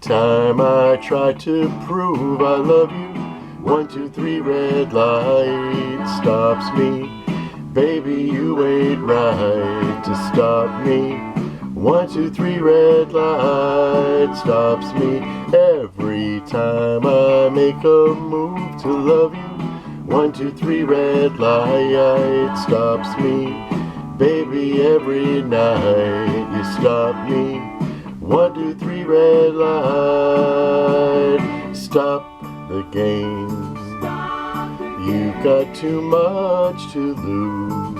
time I try to prove I love you, 1, 2, 3 red light stops me. Baby, you ain't right to stop me. 1, 2, 3 red light stops me. Every time I make a move to love you, 1, 2, 3 red light stops me. Baby, every night you stop me. 1, 2, 3 red light. Stop the games. You've got too much to lose.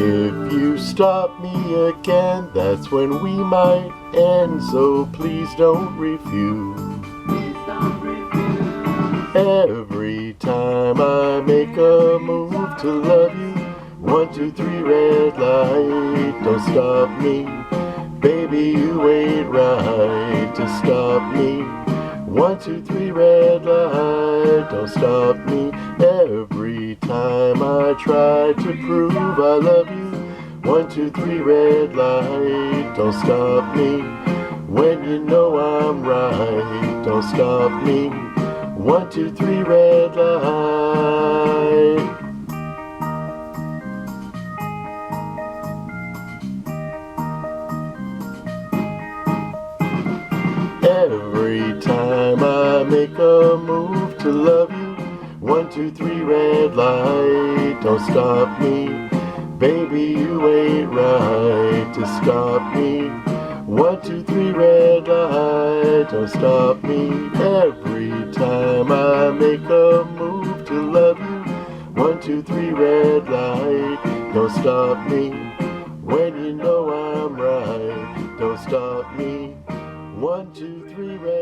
If you stop me again, that's when we might end. So please don't refuse. Every time I make a move to love you, 1, 2, 3 red light, don't stop me. Baby, you ain't right to stop me. 1, 2, 3 red light, don't stop me. Every time I try to prove I love you, 1, 2, 3 red light, don't stop me. When you know I'm right, don't stop me. 1, 2, 3 red light. Every time I make a move to love you, 1, 2, 3 red light, don't stop me. Baby, you ain't right to stop me. 1, 2, 3 red light, don't stop me. Every time I make a move to love you, 1, 2, 3 red light, don't stop me. When you know I'm right, don't stop me. 1, 2, 3 red